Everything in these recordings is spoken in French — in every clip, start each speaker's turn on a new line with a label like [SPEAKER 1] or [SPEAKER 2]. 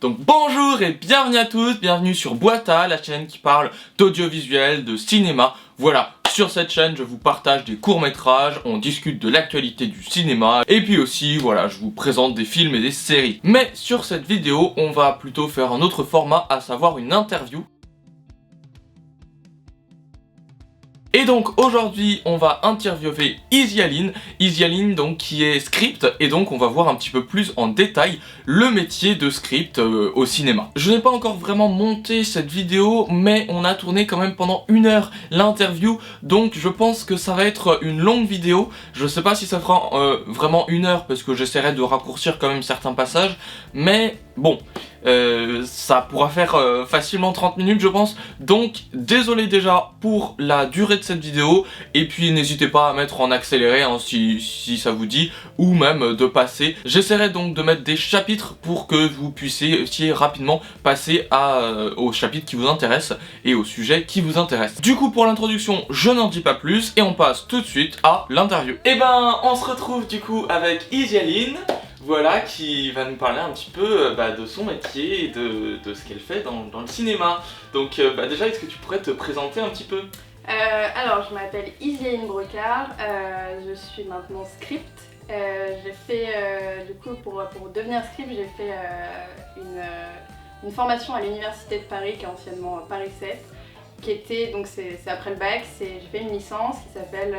[SPEAKER 1] Donc bonjour et bienvenue à tous, bienvenue sur Boita, la chaîne qui parle d'audiovisuel, de cinéma. Voilà, sur cette chaîne je vous partage des courts-métrages, on discute de l'actualité du cinéma et puis aussi voilà, je vous présente des films et des séries. Mais sur cette vidéo, on va plutôt faire un autre format, à savoir une interview. Et donc aujourd'hui on va interviewer Isialine donc qui est script, et donc on va voir un petit peu plus en détail le métier de script au cinéma. Je n'ai pas encore vraiment monté cette vidéo, mais on a tourné quand même pendant 1 heure l'interview, donc je pense que ça va être une longue vidéo. Je sais pas si ça fera vraiment 1 heure parce que j'essaierai de raccourcir quand même certains passages, mais bon, ça pourra faire facilement 30 minutes je pense, donc désolé déjà pour la durée de cette vidéo, et puis n'hésitez pas à mettre en accéléré hein, si ça vous dit, ou même de passer. J'essaierai donc de mettre des chapitres pour que vous puissiez rapidement passer au chapitre qui vous intéresse et au sujet qui vous intéresse. Du coup pour l'introduction je n'en dis pas plus et on passe tout de suite à l'interview. Et ben on se retrouve du coup avec Isialine, voilà, qui va nous parler un petit peu de son métier et de ce qu'elle fait dans le cinéma. Donc déjà, est-ce que tu pourrais te présenter un petit peu?
[SPEAKER 2] Alors, je m'appelle Isialine Brocard, je suis maintenant script. J'ai fait, du coup, pour devenir script, j'ai fait une formation à l'université de Paris, qui est anciennement Paris 7, qui était, donc c'est après le bac, j'ai fait une licence qui s'appelle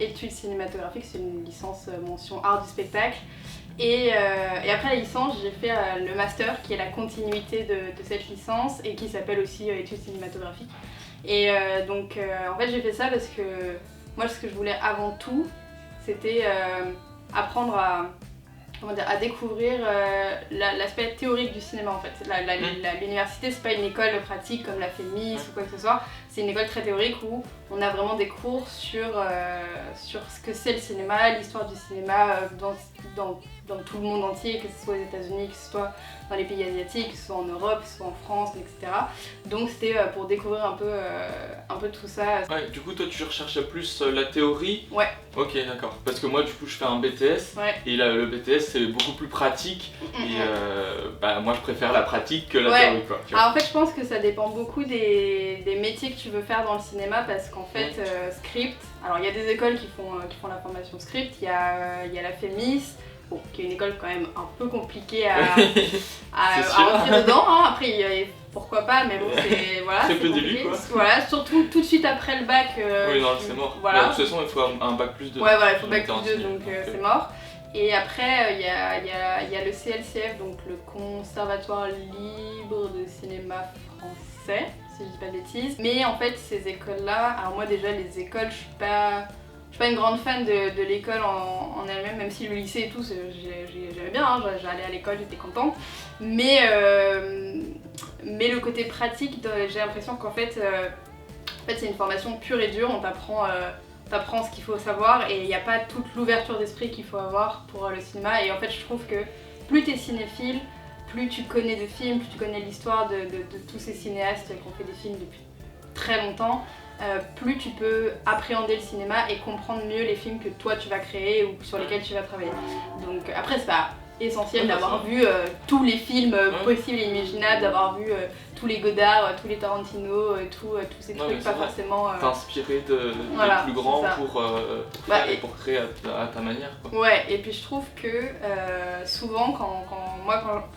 [SPEAKER 2] études cinématographiques, c'est une licence mention art du spectacle. Et après la licence, j'ai fait le master qui est la continuité de cette licence et qui s'appelle aussi études cinématographiques. Et en fait j'ai fait ça parce que moi ce que je voulais avant tout, c'était apprendre à découvrir l'aspect théorique du cinéma en fait. L'université c'est pas une école pratique comme la FEMIS ou quoi que ce soit, c'est une école très théorique où on a vraiment des cours sur ce que c'est le cinéma, l'histoire du cinéma dans tout le monde entier, que ce soit aux États-Unis, que ce soit dans les pays asiatiques, que ce soit en Europe, que ce soit en France, etc. Donc c'était pour découvrir un peu tout ça.
[SPEAKER 1] Ouais, du coup toi tu recherchais plus la théorie?
[SPEAKER 2] Ouais.
[SPEAKER 1] Ok, d'accord. Parce que moi du coup je fais un BTS,
[SPEAKER 2] ouais.
[SPEAKER 1] Et là, le BTS c'est beaucoup plus pratique, et moi je préfère la pratique que la
[SPEAKER 2] ouais.
[SPEAKER 1] théorie quoi.
[SPEAKER 2] Alors en fait je pense que ça dépend beaucoup des métiers que tu veux faire dans le cinéma, parce qu'en fait script, alors il y a des écoles qui font la formation script, il y a la FEMIS, bon, qui est une école quand même un peu compliquée à rentrer dedans, hein. Après pourquoi pas, mais bon c'est voilà,
[SPEAKER 1] très
[SPEAKER 2] c'est
[SPEAKER 1] peu
[SPEAKER 2] compliqué.
[SPEAKER 1] début quoi.
[SPEAKER 2] Voilà, surtout tout de suite après le bac.
[SPEAKER 1] Oui non c'est mort.
[SPEAKER 2] Voilà.
[SPEAKER 1] De toute façon il faut un bac plus 2.
[SPEAKER 2] Ouais voilà, il faut bac plus 2 donc c'est mort. Et après il y a le CLCF, donc le Conservatoire Libre de Cinéma Français, si je dis pas de bêtises. Mais en fait ces écoles là, alors moi déjà les écoles je suis pas une grande fan de l'école en elle-même, même si le lycée et tout j'aimais bien, hein, j'allais à l'école, j'étais contente. Mais le côté pratique, j'ai l'impression qu'en fait, c'est une formation pure et dure, on t'apprend ce qu'il faut savoir et il n'y a pas toute l'ouverture d'esprit qu'il faut avoir pour le cinéma. Et en fait je trouve que plus tu es cinéphile, plus tu connais de films, plus tu connais l'histoire de tous ces cinéastes qui ont fait des films depuis très longtemps, plus tu peux appréhender le cinéma et comprendre mieux les films que toi tu vas créer ou sur lesquels tu vas travailler. Donc après c'est pas essentiel d'avoir vu tous les films possibles et imaginables, d'avoir vu tous les Godard, tous les Tarantino, tous ces trucs, pas forcément...
[SPEAKER 1] T'inspirer des plus grands pour créer à ta manière quoi.
[SPEAKER 2] Ouais, et puis je trouve que souvent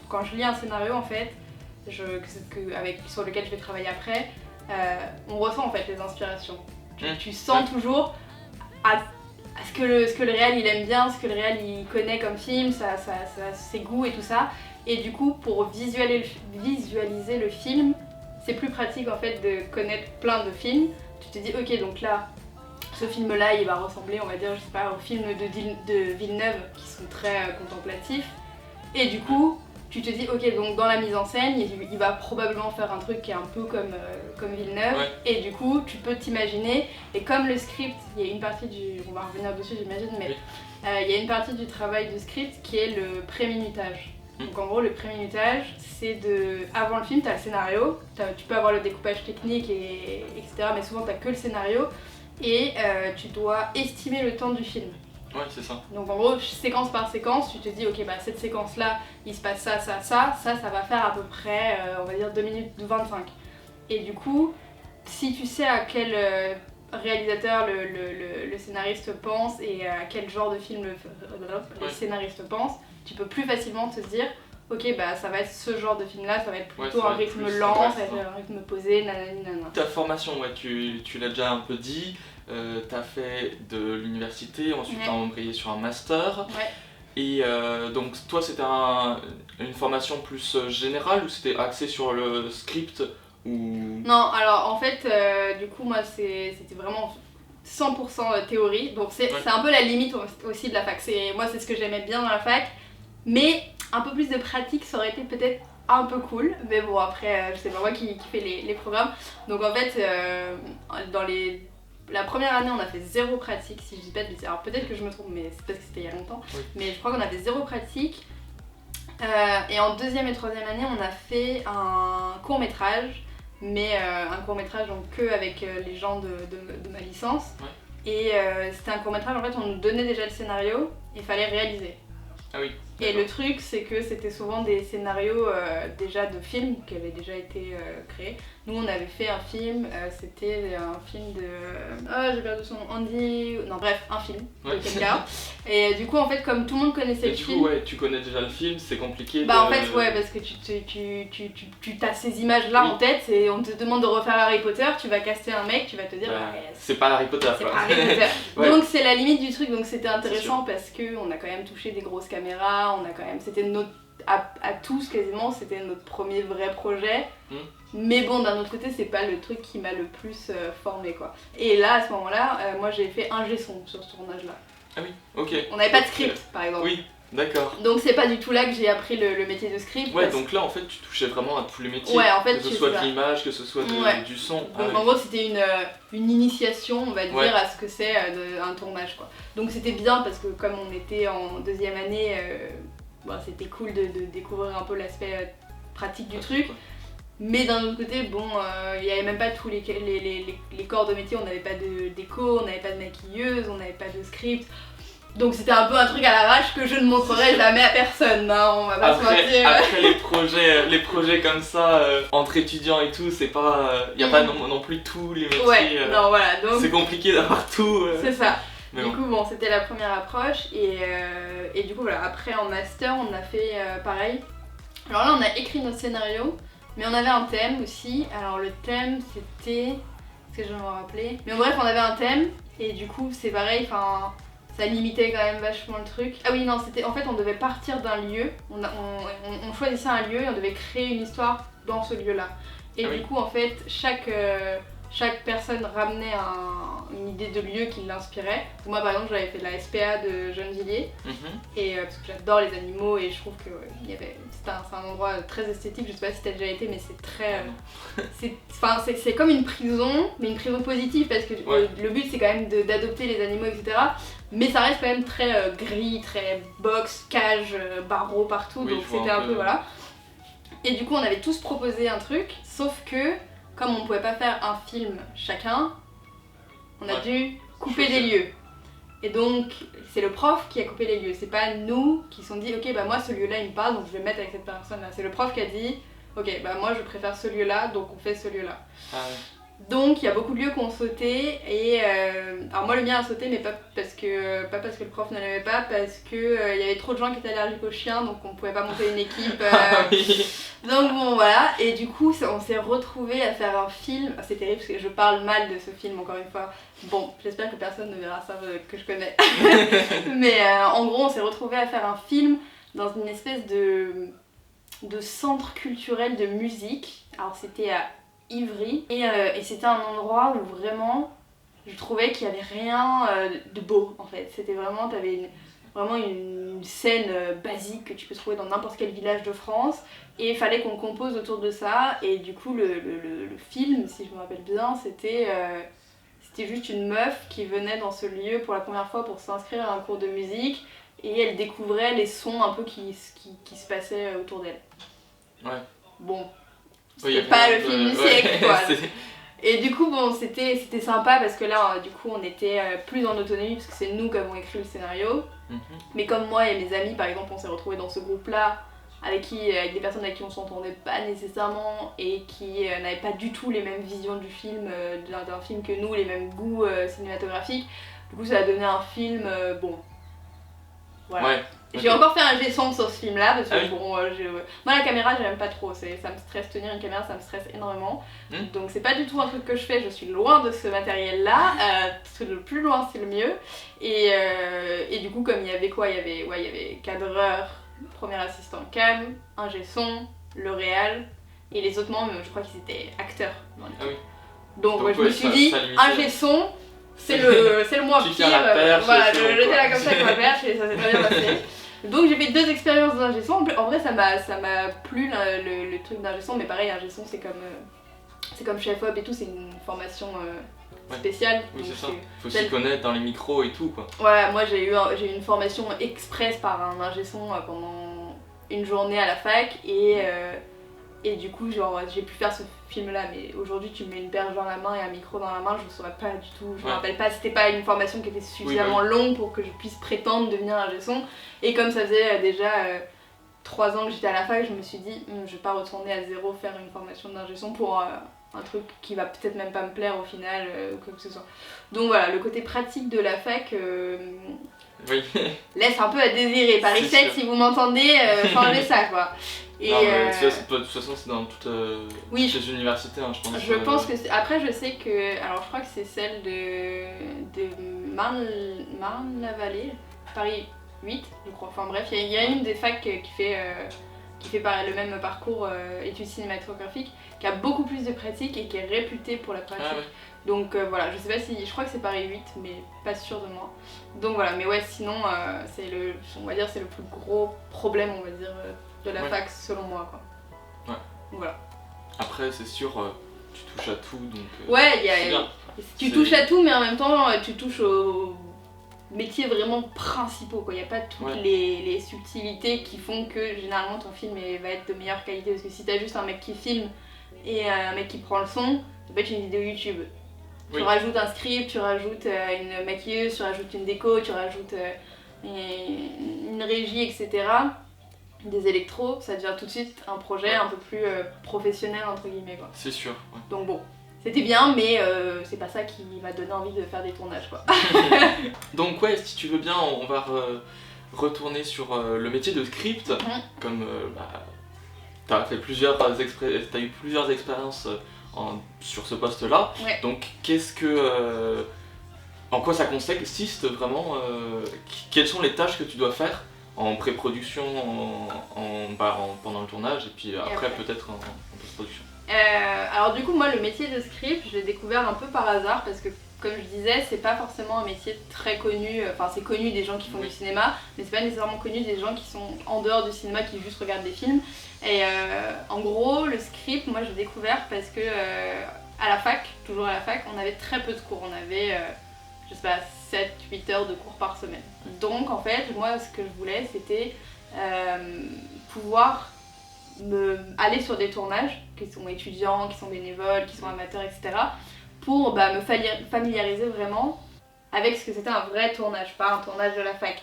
[SPEAKER 2] quand je lis un scénario en fait, sur lequel je vais travailler après, on ressent en fait les inspirations. Tu sens toujours ce que le réal il aime bien, ce que le réal il connaît comme film, ses goûts et tout ça. Et du coup pour visualiser le film, c'est plus pratique en fait de connaître plein de films. Tu te dis ok, donc là ce film là il va ressembler, on va dire, je sais pas, aux films de Villeneuve qui sont très contemplatifs. Et du coup tu te dis ok, donc dans la mise en scène il va probablement faire un truc qui est un peu comme Villeneuve, et du coup tu peux t'imaginer. Et comme le script, il y a une partie on va revenir dessus j'imagine, mais il y a une partie du travail du script qui est le pré-minutage. Donc en gros le pré-minutage c'est avant le film t'as le scénario, tu peux avoir le découpage technique etc. mais souvent t'as que le scénario et tu dois estimer le temps du film.
[SPEAKER 1] Ouais, c'est ça.
[SPEAKER 2] Donc en gros, séquence par séquence, tu te dis, ok, bah cette séquence-là, il se passe ça, ça va faire à peu près, on va dire 2 minutes 25. Et du coup, si tu sais à quel réalisateur le scénariste pense et à quel genre de film le scénariste pense, tu peux plus facilement te dire, ok, bah ça va être ce genre de film-là, ça va être plutôt un rythme lent, ça va être un rythme posé, nanani nanana.
[SPEAKER 1] Ta formation, ouais, tu l'as déjà un peu dit. T'as fait de l'université, ensuite t'as embrayé sur un master.
[SPEAKER 2] Ouais.
[SPEAKER 1] Et donc toi c'était une formation plus générale ou c'était axé sur le script ou...
[SPEAKER 2] Non, alors en fait, du coup moi c'était vraiment 100% théorie, donc c'est un peu la limite aussi de la fac. Moi c'est ce que j'aimais bien dans la fac, mais un peu plus de pratique ça aurait été peut-être un peu cool, mais bon après c'est pas moi qui fais les programmes. Donc en fait dans la première année on a fait 0 pratique si je dis pas de bêtises, alors peut-être que je me trompe mais c'est parce que c'était il y a longtemps, mais je crois qu'on a fait 0 pratique. Et en deuxième et troisième année on a fait un court métrage, mais un court métrage donc que avec les gens de ma licence. Et c'était un court métrage, en fait on nous donnait déjà le scénario et il fallait réaliser.
[SPEAKER 1] Ah oui.
[SPEAKER 2] Et le truc c'est que c'était souvent des scénarios déjà de films qui avaient déjà été créés. Nous on avait fait un film, c'était un film de... Ah j'ai perdu son nom, Andy... Non bref, un film de quelqu'un. Et du coup en fait comme tout le monde connaissait le film...
[SPEAKER 1] Du coup ouais, tu connais déjà le film, c'est compliqué
[SPEAKER 2] Bah en fait ouais, parce que tu as ces images là en tête et on te demande de refaire Harry Potter, tu vas caster un mec, tu vas te dire...
[SPEAKER 1] c'est pas Harry Potter
[SPEAKER 2] quoi. C'est pas Harry Potter. Donc c'est la limite du truc, donc c'était intéressant parce qu'on a quand même touché des grosses caméras, on a quand même... C'était notre... À tous quasiment, c'était notre premier vrai projet. Mais bon, d'un autre côté, c'est pas le truc qui m'a le plus formé quoi. Et là, à ce moment-là, moi j'ai fait ingé son sur ce tournage-là.
[SPEAKER 1] Ah oui, ok.
[SPEAKER 2] On n'avait pas de script par exemple.
[SPEAKER 1] Oui, d'accord.
[SPEAKER 2] Donc c'est pas du tout là que j'ai appris le métier de script.
[SPEAKER 1] Ouais, donc là en fait tu touchais vraiment à tous les métiers.
[SPEAKER 2] Ouais, en fait,
[SPEAKER 1] que ce soit de l'image, que ce soit du son.
[SPEAKER 2] Donc en gros, c'était une initiation, on va dire, à ce que c'est un tournage quoi. Donc c'était bien parce que comme on était en deuxième année, c'était cool de découvrir un peu l'aspect pratique du truc. Mais d'un autre côté, bon, il n'y avait même pas tous les corps de métier, on n'avait pas de déco, on n'avait pas de maquilleuse, on n'avait pas de script. Donc c'était un peu un truc à l'arrache que je ne montrerai jamais à personne, hein, on va pas se mentir.
[SPEAKER 1] Après les projets comme ça, entre étudiants et tout, c'est pas... y a pas non plus tous les métiers.
[SPEAKER 2] Ouais, non voilà, donc...
[SPEAKER 1] C'est compliqué d'avoir tout.
[SPEAKER 2] C'est ça. Mais du coup, bon, c'était la première approche et du coup, voilà, après en master, on a fait pareil. Alors là, on a écrit notre scénario, mais on avait un thème aussi. Alors le thème, c'était... Est-ce que je vais me rappeler? Mais bref, on avait un thème et du coup, c'est pareil, enfin... Ça limitait quand même vachement le truc. Ah oui, non, c'était... En fait, on devait partir d'un lieu. On choisissait un lieu et on devait créer une histoire dans ce lieu-là. Et du coup, en fait, chaque personne ramenait une idée de lieu qui l'inspirait. Moi par exemple j'avais fait de la SPA de Gennevilliers et parce que j'adore les animaux et je trouve que c'est un endroit très esthétique, je sais pas si t'as déjà été mais c'est très... c'est comme une prison, mais une prison positive parce que le but c'est quand même d'adopter les animaux etc. Mais ça reste quand même très gris, très box, cage, barreaux partout, donc c'était un peu voilà. Et du coup on avait tous proposé un truc, sauf que comme on pouvait pas faire un film chacun, on a dû couper des lieux. Et donc, c'est le prof qui a coupé les lieux. C'est pas nous qui se sont dit, ok, bah moi ce lieu-là il me parle, donc je vais me mettre avec cette personne-là. C'est le prof qui a dit, ok, bah moi je préfère ce lieu-là, donc on fait ce lieu-là. Donc il y a beaucoup de lieux qui ont sauté et alors moi le mien a sauté mais pas parce que le prof ne l'aimait pas, parce que il y avait trop de gens qui étaient allergiques aux chiens donc on pouvait pas monter une équipe. Donc bon voilà, et du coup on s'est retrouvés à faire un film. C'est terrible parce que je parle mal de ce film encore une fois. Bon, j'espère que personne ne verra ça que je connais. Mais en gros on s'est retrouvés à faire un film dans une espèce de centre culturel de musique. Alors c'était à Ivry et c'était un endroit où vraiment je trouvais qu'il n'y avait rien de beau en fait. C'était vraiment, t'avais vraiment une scène basique que tu peux trouver dans n'importe quel village de France et il fallait qu'on compose autour de ça et du coup le film, si je me rappelle bien, c'était juste une meuf qui venait dans ce lieu pour la première fois pour s'inscrire à un cours de musique et elle découvrait les sons un peu qui se passaient autour d'elle.
[SPEAKER 1] Ouais.
[SPEAKER 2] Bon. C'est pas le film du siècle quoi. Et du coup, bon, c'était sympa parce que là, du coup, on était plus en autonomie parce que c'est nous qui avons écrit le scénario. Mais comme moi et mes amis, par exemple, on s'est retrouvés dans ce groupe-là avec des personnes avec qui on s'entendait pas nécessairement et qui n'avaient pas du tout les mêmes visions du film, d'un film que nous, les mêmes goûts cinématographiques. Du coup, ça a donné un film, bon, voilà.
[SPEAKER 1] Ouais.
[SPEAKER 2] J'ai encore fait un G100 sur ce film-là parce que
[SPEAKER 1] Ah oui.
[SPEAKER 2] bon, moi la caméra j'aime pas trop, ça me stresse, tenir une caméra ça me stresse énormément. Donc c'est pas du tout un truc que je fais, je suis loin de ce matériel-là, le plus loin c'est le mieux. Et du coup comme il y avait quoi, il y avait cadreur, premier assistant cam, un G100, le réal et les autres membres, je crois qu'ils étaient acteurs dans l'équipe.
[SPEAKER 1] Ah oui.
[SPEAKER 2] Donc
[SPEAKER 1] Donc
[SPEAKER 2] je me suis dit,
[SPEAKER 1] limitait.
[SPEAKER 2] un G100, c'est le moins
[SPEAKER 1] Tu
[SPEAKER 2] pire.
[SPEAKER 1] tiens la perche,
[SPEAKER 2] Voilà,
[SPEAKER 1] c'est bon,
[SPEAKER 2] j'étais
[SPEAKER 1] quoi.
[SPEAKER 2] là comme ça avec ma perche et ça s'est très bien passé. Donc j'ai fait 2 expériences d'un G100. En vrai ça m'a plu le truc d'un G100, mais pareil un G100 c'est comme chef op et tout, c'est une formation spéciale.
[SPEAKER 1] Oui,
[SPEAKER 2] donc
[SPEAKER 1] c'est ça. Faut s'y connaître dans les micros et tout, quoi.
[SPEAKER 2] Voilà, moi j'ai eu une formation express par un ingé son pendant une journée à la fac et du coup genre j'ai pu faire ce film là, mais aujourd'hui tu me mets une perche dans la main et un micro dans la main, je ne saurais pas du tout, je me rappelle pas, c'était pas une formation qui était suffisamment longue pour que je puisse prétendre devenir ingé son. Et comme ça faisait déjà 3 ans que j'étais à la fac, je me suis dit je vais pas retourner à zéro faire une formation d'ingé son pour un truc qui va peut-être même pas me plaire au final ou quoi que ce soit. Donc voilà, le côté pratique de la fac
[SPEAKER 1] Oui.
[SPEAKER 2] laisse un peu à désirer. Paris 7, si vous m'entendez, changez ça quoi. Et
[SPEAKER 1] non, mais de toute façon, c'est dans toutes
[SPEAKER 2] oui,
[SPEAKER 1] les universités, hein, je pense.
[SPEAKER 2] Je pense que après, je sais que. Alors, je crois que c'est celle de Marne-la-Vallée, Paris 8, je crois. Enfin, bref, il y a une des facs qui fait le même parcours études cinématographiques, qui a beaucoup plus de pratique et qui est réputée pour la pratique.
[SPEAKER 1] Ah, ouais.
[SPEAKER 2] Donc voilà, je sais pas si. Je crois que c'est Paris 8, mais pas sûre de moi. Donc voilà, mais ouais, sinon, on va dire, c'est le plus gros problème, on va dire, de la fac selon moi, quoi.
[SPEAKER 1] Ouais.
[SPEAKER 2] Donc voilà.
[SPEAKER 1] Après, c'est sûr, tu touches à tout, donc.
[SPEAKER 2] Ouais, tu touches à tout, mais en même temps, tu touches aux métiers vraiment principaux, quoi. Il n'y a pas toutes les subtilités qui font que généralement ton film va être de meilleure qualité. Parce que si t'as juste un mec qui filme et un mec qui prend le son, ça peut être une vidéo YouTube. Tu rajoutes un script, tu rajoutes une maquilleuse, tu rajoutes une déco, tu rajoutes une régie, etc. Des électros, ça devient tout de suite un projet un peu plus professionnel entre guillemets, quoi.
[SPEAKER 1] C'est sûr. Ouais.
[SPEAKER 2] Donc bon, c'était bien, mais c'est pas ça qui m'a donné envie de faire des tournages, quoi.
[SPEAKER 1] Donc ouais, si tu veux bien, on va retourner sur le métier de script. Comme t'as eu plusieurs expériences sur ce poste-là.
[SPEAKER 2] Ouais.
[SPEAKER 1] Donc en quoi ça consiste vraiment quelles sont les tâches que tu dois faire en pré-production, pendant le tournage et puis après peut-être en post-production?
[SPEAKER 2] Alors du coup moi le métier de script je l'ai découvert un peu par hasard parce que comme je disais c'est pas forcément un métier très connu, enfin c'est connu des gens qui font du cinéma mais c'est pas nécessairement connu des gens qui sont en dehors du cinéma qui juste regardent des films et en gros le script moi je l'ai découvert parce que à la fac, toujours à la fac, on avait très peu de cours, on avait je sais pas 7-8 heures de cours par semaine. Donc en fait moi ce que je voulais c'était pouvoir aller sur des tournages qui sont étudiants, qui sont bénévoles, qui sont amateurs, etc. pour me familiariser vraiment avec ce que c'était un vrai tournage, pas un tournage de la fac.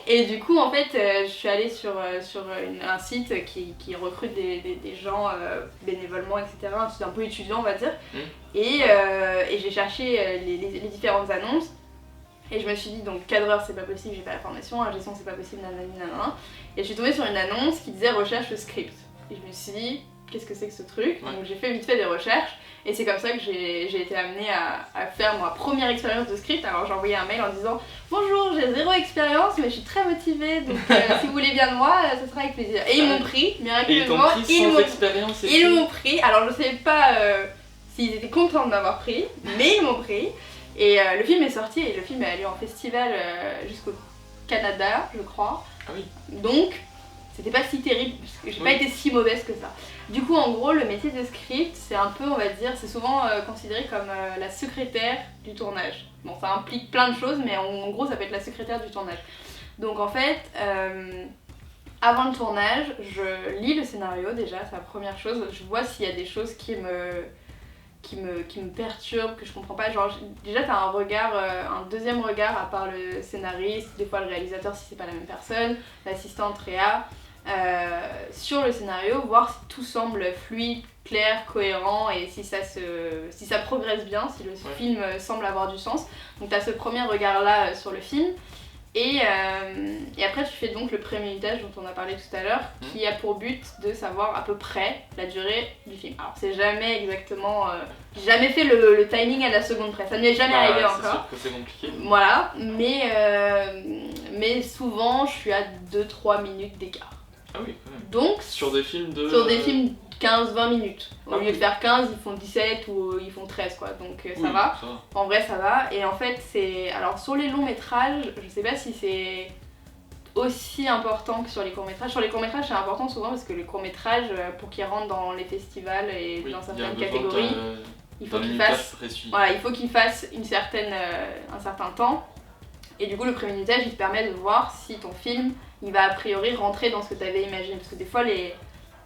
[SPEAKER 2] Et du coup, en fait, je suis allée sur un site qui recrute des gens bénévolement, etc. Un site un peu étudiant, on va dire. Et j'ai cherché les différentes annonces. Et je me suis dit, donc cadreur c'est pas possible, j'ai pas la formation, ingé son c'est pas possible, nanani nanana. Et je suis tombée sur une annonce qui disait recherche le script. Et je me suis dit, qu'est-ce que c'est que ce truc? Donc j'ai fait vite fait des recherches. Et c'est comme ça que j'ai été amenée à faire ma première expérience de script. Alors j'ai envoyé un mail en disant bonjour, j'ai 0 expérience mais je suis très motivée donc si vous voulez bien de moi, ça sera avec plaisir. Et ils m'ont pris, miraculeusement. Ils m'ont pris. Alors je sais pas s'ils étaient contents de m'avoir pris, mais ils m'ont pris. Et le film est sorti et le film est allé en festival jusqu'au Canada, je crois.
[SPEAKER 1] Ah oui.
[SPEAKER 2] Donc c'était pas si terrible parce que j'ai pas été si mauvaise que ça. Du coup, en gros, le métier de script, c'est un peu, on va dire, c'est souvent considéré comme la secrétaire du tournage. Bon, ça implique plein de choses, mais en gros, ça peut être la secrétaire du tournage. Donc en fait, avant le tournage, je lis le scénario déjà, c'est la première chose. Je vois s'il y a des choses qui me qui me perturbe, que je comprends pas. Genre, déjà, t'as un regard, un deuxième regard à part le scénariste, des fois le réalisateur si c'est pas la même personne, l'assistante Réa, sur le scénario, voir si tout semble fluide, clair, cohérent et si ça progresse bien, si le film semble avoir du sens. Donc t'as ce premier regard-là sur le film. Et après tu fais donc le pré-minutage dont on a parlé tout à l'heure, qui a pour but de savoir à peu près la durée du film. Alors c'est jamais exactement... j'ai jamais fait le timing à la seconde près, ça ne m'est jamais arrivé encore.
[SPEAKER 1] C'est sûr que c'est compliqué.
[SPEAKER 2] Voilà, mais souvent je suis à 2-3 minutes d'écart.
[SPEAKER 1] Ah oui, quand même.
[SPEAKER 2] Donc
[SPEAKER 1] sur des films de...
[SPEAKER 2] 15-20 minutes. Au lieu de faire 15, ils font 17 ou ils font 13 quoi, donc ça va. En vrai ça va, et en fait c'est... Alors sur les longs métrages, je sais pas si c'est aussi important que sur les courts métrages. Sur les courts métrages c'est important souvent parce que les courts métrages, pour qu'ils rentrent dans les festivals et dans certaines catégories, il faut qu'ils fassent un certain temps. Et du coup le pré-minutage il te permet de voir si ton film il va a priori rentrer dans ce que tu avais imaginé. Parce que des fois les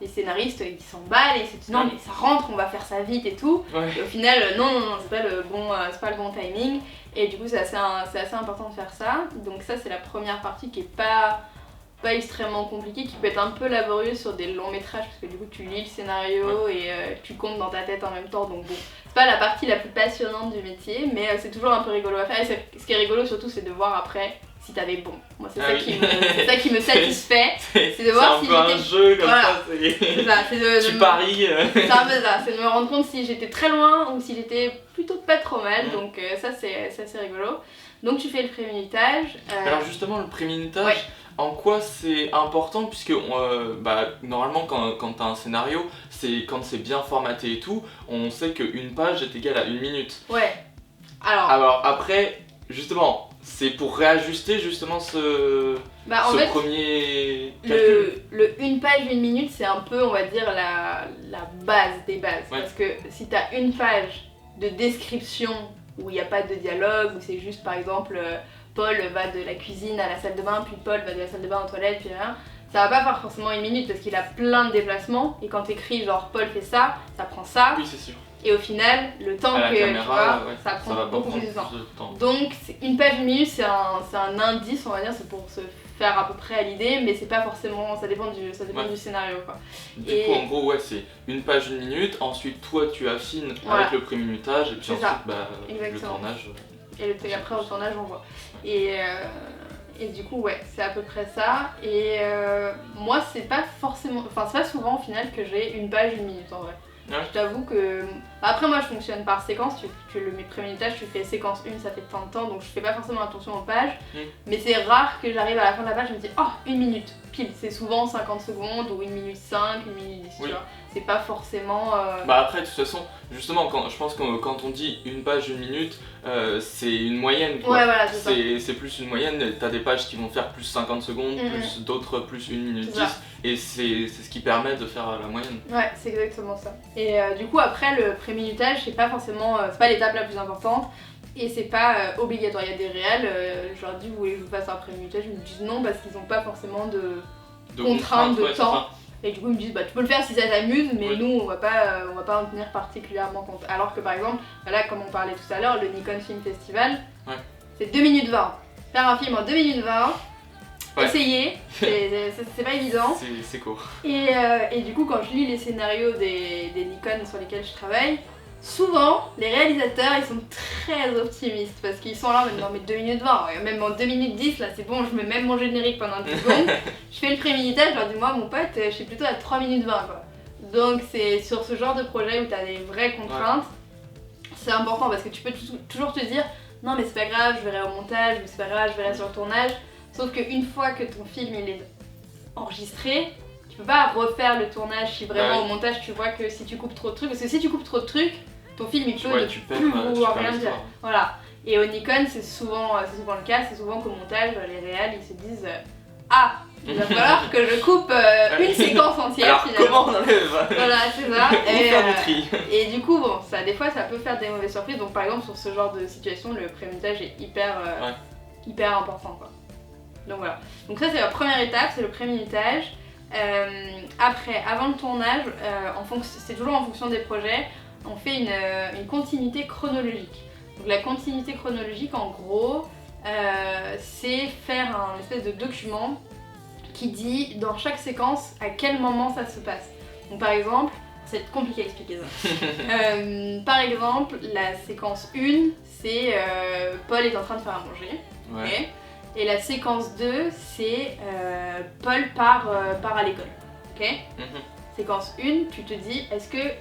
[SPEAKER 2] scénaristes ils s'emballent et ils se disent non mais ça rentre, on va faire ça vite et tout. Et au final non, c'est pas le bon timing. Et du coup c'est assez important de faire ça. Donc ça c'est la première partie qui est pas extrêmement compliquée, qui peut être un peu laborieuse sur des longs métrages parce que du coup tu lis le scénario et tu comptes dans ta tête en même temps. Donc bon, c'est pas la partie la plus passionnante du métier, mais c'est toujours un peu rigolo à faire. Et ce qui est rigolo surtout c'est de voir après si t'avais bon. Moi c'est ça qui me satisfait, c'est de voir si
[SPEAKER 1] j'étais... C'est un peu un jeu comme ça,
[SPEAKER 2] c'est ça,
[SPEAKER 1] tu paries.
[SPEAKER 2] C'est un peu ça, c'est de me rendre compte si j'étais très loin ou si j'étais plutôt pas trop mal, donc ça c'est assez rigolo. Donc tu fais le pré-minutage.
[SPEAKER 1] Alors justement le pré-minutage, en quoi c'est important, puisque normalement quand t'as un scénario, c'est quand c'est bien formaté et tout, on sait qu'une page est égale à 1 minute.
[SPEAKER 2] Ouais.
[SPEAKER 1] Alors après, justement, c'est pour réajuster justement ce premier calcul.
[SPEAKER 2] Le une page, 1 minute, c'est un peu, on va dire, la base des bases. Ouais. Parce que si t'as une page de description où il n'y a pas de dialogue, où c'est juste par exemple Paul va de la cuisine à la salle de bain, puis Paul va de la salle de bain aux toilettes, puis rien, ça va pas faire forcément 1 minute parce qu'il a plein de déplacements et quand t'écris genre Paul fait ça, ça prend ça.
[SPEAKER 1] Oui, c'est sûr.
[SPEAKER 2] Et au final, le temps que
[SPEAKER 1] caméra,
[SPEAKER 2] tu vois, ça prend beaucoup plus de temps. Donc une page 1 minute, c'est un indice, on va dire, c'est pour se faire à peu près à l'idée, mais c'est pas forcément, ça dépend du scénario quoi.
[SPEAKER 1] Du coup en gros c'est une page 1 minute, ensuite toi tu affines avec le pré-minutage et puis ensuite le tournage.
[SPEAKER 2] Et après au tournage on voit. Et du coup c'est à peu près ça. Et moi c'est pas souvent au final que j'ai une page 1 minute en vrai. Ouais. Je t'avoue que... Après moi je fonctionne par séquence, le pré-minutage tu fais séquence 1, ça fait tant de temps, donc je fais pas forcément attention aux pages. Mais c'est rare que j'arrive à la fin de la page et je me dis oh 1 minute pile, c'est souvent 50 secondes ou 1 minute 5, 1 minute 10, tu vois. C'est pas forcément...
[SPEAKER 1] après de toute façon, justement je pense que quand on dit une page 1 minute, c'est une moyenne quoi.
[SPEAKER 2] Ouais voilà,
[SPEAKER 1] c'est plus une moyenne, t'as des pages qui vont faire plus 50 secondes, plus d'autres plus 1 minute 10. Et c'est ce qui permet de faire la moyenne. Ouais,
[SPEAKER 2] c'est exactement ça. Et du coup après le pré-minutage, c'est pas forcément, c'est pas l'étape la plus importante et c'est pas obligatoire. Il y a des réals, je leur dis vous voulez que je vous fasse un pré-minutage, ils me disent non parce qu'ils ont pas forcément de contraintes de temps. Et du coup ils me disent bah tu peux le faire si ça t'amuse, mais nous on va pas en tenir particulièrement compte. Alors que par exemple, là comme on parlait tout à l'heure, le Nikon Film Festival, c'est 2 minutes 20. Faire un film en 2 minutes 20. Essayer, c'est pas évident.
[SPEAKER 1] C'est court.
[SPEAKER 2] Et du coup, quand je lis les scénarios des Nikon sur lesquels je travaille, souvent les réalisateurs ils sont très optimistes parce qu'ils sont là en non mais 2 minutes 20, même en 2 minutes 10 là c'est bon, je mets même mon générique pendant 10 secondes. Je fais le pré-minutage, je leur dis moi mon pote, je suis plutôt à 3 minutes 20 quoi. Donc c'est sur ce genre de projet où t'as des vraies contraintes, c'est important parce que tu peux toujours te dire non mais c'est pas grave, je verrai au montage, ou c'est pas grave, je verrai sur le tournage. Sauf qu'une fois que ton film il est enregistré, tu peux pas refaire le tournage si vraiment au montage tu vois que si tu coupes trop de trucs, parce que si tu coupes trop de trucs, ton film il peut plus vouloir rien dire. Voilà. Et au Nikon c'est souvent le cas, c'est souvent qu'au montage les réals ils se disent ah il va falloir que je coupe une séquence entière.
[SPEAKER 1] Alors
[SPEAKER 2] finalement.
[SPEAKER 1] Comment on enlève
[SPEAKER 2] Voilà c'est ça.
[SPEAKER 1] Faire du tri.
[SPEAKER 2] Et du coup bon des fois ça peut faire des mauvaises surprises, donc par exemple sur ce genre de situation le pré-montage est hyper important quoi. Donc voilà, donc ça c'est la première étape, c'est le pré-minutage. Après, avant le tournage, c'est toujours en fonction des projets. on fait une continuité chronologique. Donc la continuité chronologique, en gros, c'est faire un espèce de document qui dit dans chaque séquence à quel moment ça se passe. Donc par exemple, c'est compliqué à expliquer ça. Par exemple, la séquence 1, c'est Paul est en train de faire à manger.
[SPEAKER 1] Ouais.
[SPEAKER 2] Okay. Et la séquence 2, c'est Paul part à l'école. Okay. Séquence 1, tu te dis, est-ce que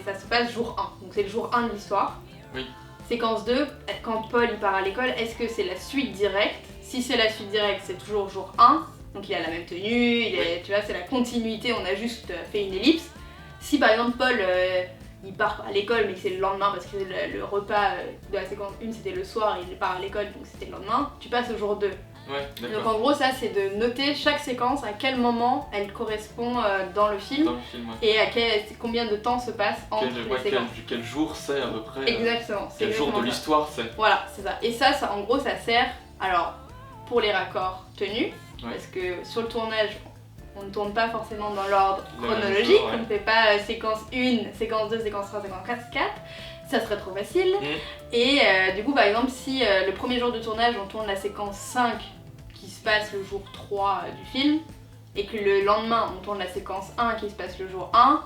[SPEAKER 2] ça se passe jour 1? Donc c'est le jour 1 de l'histoire.
[SPEAKER 1] Oui.
[SPEAKER 2] Séquence 2, quand Paul il part à l'école, est-ce que c'est la suite directe? Si c'est la suite directe, c'est toujours jour 1. Donc il a la même tenue, tu vois, c'est la continuité, on a juste fait une ellipse. Si par exemple Paul il part à l'école mais que c'est le lendemain parce que le repas de la séquence 1 c'était le soir et il part à l'école donc c'était le lendemain, tu passes au jour 2.
[SPEAKER 1] Ouais,
[SPEAKER 2] donc en gros ça c'est de noter chaque séquence à quel moment elle correspond dans le film,
[SPEAKER 1] ouais.
[SPEAKER 2] et à combien de temps se passe entre les séquences.
[SPEAKER 1] Quel jour c'est à peu près.
[SPEAKER 2] Exactement.
[SPEAKER 1] Quel jour de l'histoire c'est.
[SPEAKER 2] Voilà, c'est ça. Et ça en gros ça sert alors pour les raccords tenus, parce que sur le tournage on ne tourne pas forcément dans l'ordre chronologique, on ne fait pas séquence 1, séquence 2, séquence 3, séquence 4, ça serait trop facile. Et du coup par exemple si le premier jour de tournage on tourne la séquence 5 qui se passe le jour 3 du film, et que le lendemain on tourne la séquence 1 qui se passe le jour 1,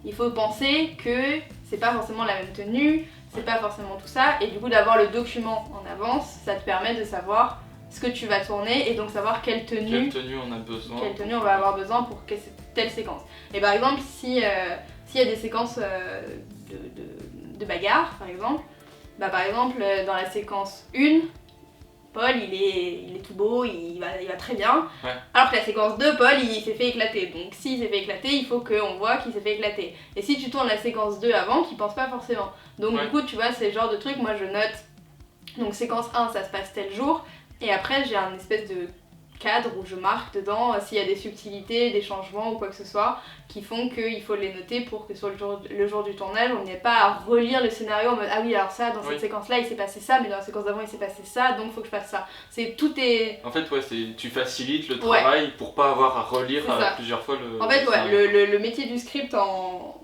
[SPEAKER 2] il faut penser que c'est pas forcément la même tenue, c'est pas forcément tout ça, et du coup d'avoir le document en avance, ça te permet de savoir ce que tu vas tourner et donc savoir quelle tenue
[SPEAKER 1] on a besoin,
[SPEAKER 2] quelle tenue on va avoir besoin pour telle séquence. Et par exemple s'il y a des séquences de bagarre par exemple, bah par exemple dans la séquence 1, Paul il est tout beau, il va très bien, alors que la séquence 2, Paul il s'est fait éclater, donc s'il s'est fait éclater il faut qu'on voit qu'il s'est fait éclater. Et si tu tournes la séquence 2 avant, qu'il pense pas forcément. Donc du coup tu vois c'est le genre de truc, moi je note, donc séquence 1 ça se passe tel jour, et après j'ai un espèce de cadre où je marque dedans s'il y a des subtilités, des changements ou quoi que ce soit qui font qu'il faut les noter pour que sur le jour du tournage on n'ait pas à relire le scénario en mode ah oui alors ça dans cette séquence là il s'est passé ça mais dans la séquence d'avant il s'est passé ça donc faut que je fasse ça. Tout est...
[SPEAKER 1] En fait tu facilites le travail pour pas avoir à relire plusieurs fois le...
[SPEAKER 2] En fait le métier du script en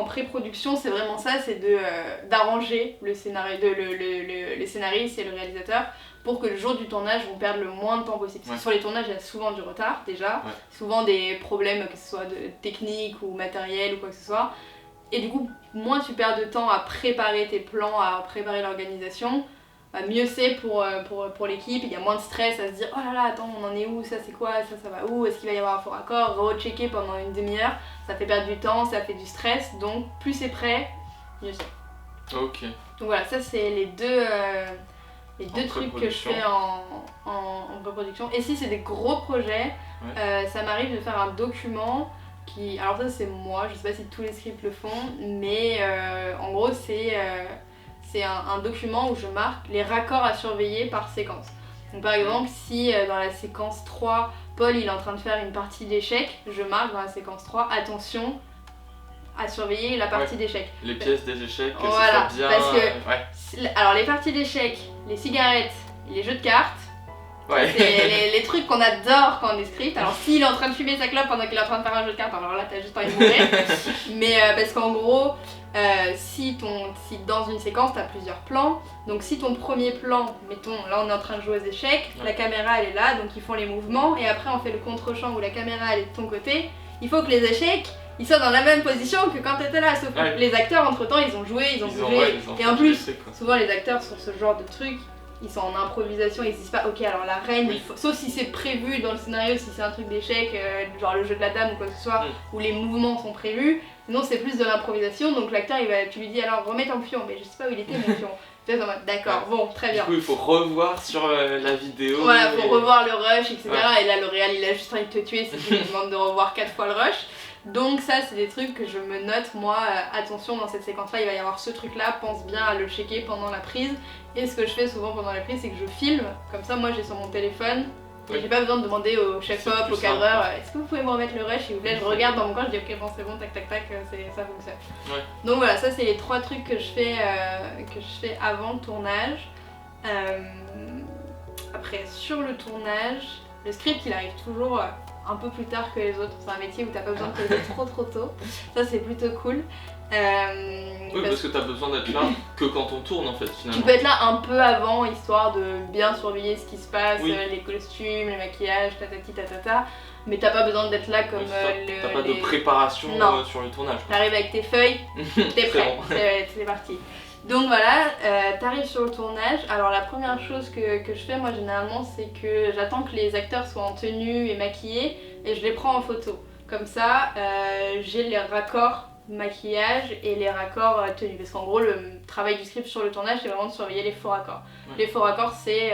[SPEAKER 2] pré-production c'est vraiment ça, c'est d'arranger le scénario, le scénariste et le réalisateur pour que le jour du tournage on perde le moins de temps possible. Parce que sur les tournages il y a souvent du retard déjà, souvent des problèmes que ce soit de technique ou matériel ou quoi que ce soit, et du coup moins tu perds de temps à préparer tes plans, à préparer l'organisation, mieux c'est pour l'équipe, il y a moins de stress à se dire oh là là attends on en est où, ça c'est quoi, ça va où, est-ce qu'il va y avoir un faux raccord, rechecker pendant une demi-heure, ça fait perdre du temps, ça fait du stress, donc plus c'est prêt, mieux c'est.
[SPEAKER 1] Ok.
[SPEAKER 2] Donc voilà, ça c'est les deux trucs que je fais en pré-production. Et si c'est des gros projets, ça m'arrive de faire un document qui... Alors ça c'est moi, je sais pas si tous les scripts le font, mais en gros c'est un document où je marque les raccords à surveiller par séquence. Donc par exemple si dans la séquence 3, Paul il est en train de faire une partie d'échecs, je marque dans la séquence 3, attention à surveiller la partie d'échecs.
[SPEAKER 1] Les pièces des échecs,
[SPEAKER 2] voilà,
[SPEAKER 1] c'est bien...
[SPEAKER 2] parce que alors les parties d'échecs, les cigarettes, les jeux de cartes, c'est les trucs qu'on adore quand on est script. Alors s'il est en train de fumer sa clope pendant qu'il est en train de faire un jeu de cartes, alors là t'as juste envie de mourir. Mais parce qu'en gros, si dans une séquence t'as plusieurs plans, donc si ton premier plan, mettons là on est en train de jouer aux échecs, la caméra elle est là, donc ils font les mouvements, et après on fait le contre-champ où la caméra elle est de ton côté, il faut que les échecs ils sont dans la même position que quand t'étais là, sauf que les acteurs entre temps ils ont joué, ils ont bougé, et en plus souvent les acteurs sur ce genre de truc ils sont en improvisation, ils se disent pas ok alors la reine, sauf si c'est prévu dans le scénario, si c'est un truc d'échec, genre le jeu de la dame ou quoi que ce soit, où les mouvements sont prévus, sinon c'est plus de l'improvisation, donc l'acteur tu lui dis alors remets ton pion, mais je sais pas où il était mon pion. D'accord, bon, très bien.
[SPEAKER 1] Du coup, il faut revoir sur la vidéo.
[SPEAKER 2] Voilà, faut revoir le rush, etc. Et là, le réal, il a juste envie de te tuer si tu lui demandes de revoir 4 fois le rush. Donc ça, c'est des trucs que je me note, moi, attention, dans cette séquence-là, il va y avoir ce truc-là, pense bien à le checker pendant la prise. Et ce que je fais souvent pendant la prise, c'est que je filme, comme ça, moi, j'ai sur mon téléphone. Et j'ai pas besoin de demander au chef-op, au cadreur, est-ce que vous pouvez me remettre le rush, s'il vous plaît, je regarde dans mon coin, je dis ok bon c'est bon, tac tac tac, ça fonctionne. Donc voilà, ça c'est les 3 trucs que je fais avant le tournage. Après sur le tournage, le script il arrive toujours un peu plus tard que les autres. C'est un métier où t'as pas besoin de te lever trop tôt. Ça c'est plutôt cool.
[SPEAKER 1] Oui, parce que t'as besoin d'être là que quand on tourne en fait finalement.
[SPEAKER 2] Tu peux être là un peu avant, histoire de bien surveiller ce qui se passe, les costumes, les maquillages, tatata. Mais t'as pas besoin d'être là comme
[SPEAKER 1] t'as pas de préparation sur le tournage.
[SPEAKER 2] T'arrives avec tes feuilles, t'es prêt, bon. c'est parti. Donc voilà, t'arrives sur le tournage. Alors la première chose que je fais moi généralement, c'est que j'attends que les acteurs soient en tenue et maquillés et je les prends en photo. Comme ça, j'ai les raccords maquillage et les raccords tenue. Parce qu'en gros, le travail du script sur le tournage, c'est vraiment de surveiller les faux raccords. Ouais. Les faux raccords, c'est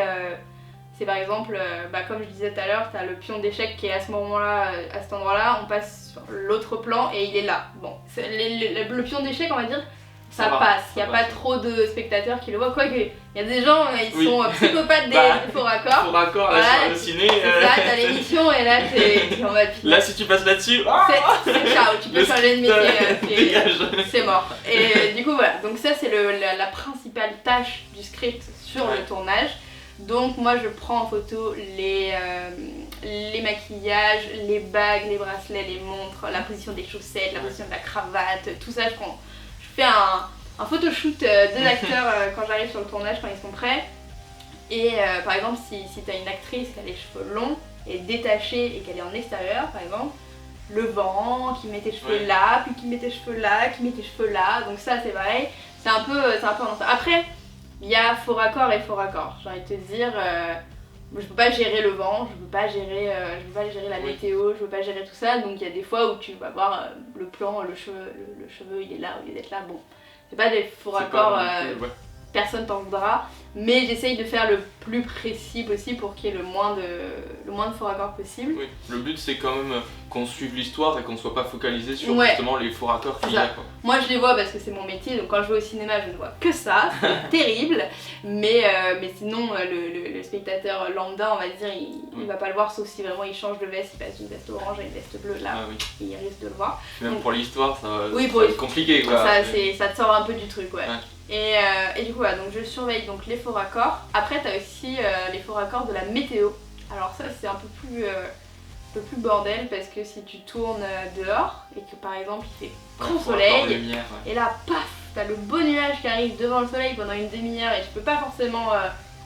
[SPEAKER 2] par exemple, comme je disais tout à l'heure, t'as le pion d'échec qui est à ce moment-là, à cet endroit-là, on passe sur l'autre plan et il est là. Bon, le pion d'échec, on va dire, ça passe. Il n'y a pas trop de spectateurs qui le voient. Quoique, il y a des gens, ils sont psychopathes des faux raccords.
[SPEAKER 1] Faux raccords, là, sur le ciné.
[SPEAKER 2] C'est ça, t'as l'émission et là, t'es en mode.
[SPEAKER 1] Là, si tu passes là-dessus,
[SPEAKER 2] c'est ciao, tu peux changer de métier. C'est mort. Et du coup, voilà. Donc, ça, c'est la principale tâche du script sur le tournage. Donc, moi, je prends en photo les maquillages, les bagues, les bracelets, les montres, la position des chaussettes, la position de la cravate, tout ça, je fais un photoshoot de l'acteur quand j'arrive sur le tournage, quand ils sont prêts. Et par exemple, si t'as une actrice qui a les cheveux longs et détachés et qu'elle est en extérieur, par exemple, le vent, qui met tes cheveux là, puis qui met tes cheveux là, qui met tes cheveux là. Donc ça, c'est pareil. C'est un peu un ensemble. Après, il y a faux raccord et faux raccord. J'ai envie de te dire, je peux pas gérer le vent, je peux pas gérer la météo, je peux pas gérer tout ça. Donc il y a des fois où tu vas voir le plan, le cheveu il est là au lieu d'être là. Bon, c'est pas des faux raccords, personne t'en voudra. Mais j'essaye de faire le plus précis possible pour qu'il y ait le moins de faux raccords possible.
[SPEAKER 1] Oui, le but c'est quand même qu'on suive l'histoire et qu'on soit pas focalisé sur justement les faux raccords qu'il y a.
[SPEAKER 2] Moi je les vois parce que c'est mon métier, donc quand je vais au cinéma je ne vois que ça, c'est terrible. Mais sinon le spectateur lambda, on va dire, il va pas le voir sauf si vraiment il change de veste, il passe d'une veste orange à une veste bleue là, il risque de le voir.
[SPEAKER 1] Même donc, pour l'histoire ça va être compliqué quoi.
[SPEAKER 2] Ça te sort un peu du truc Et du coup voilà, donc je surveille donc les faux raccords. Après t'as aussi les faux raccords de la météo. Alors ça c'est un peu plus bordel parce que si tu tournes dehors et que par exemple il fait grand soleil et là paf t'as le beau nuage qui arrive devant le soleil pendant une demi-heure et tu peux pas forcément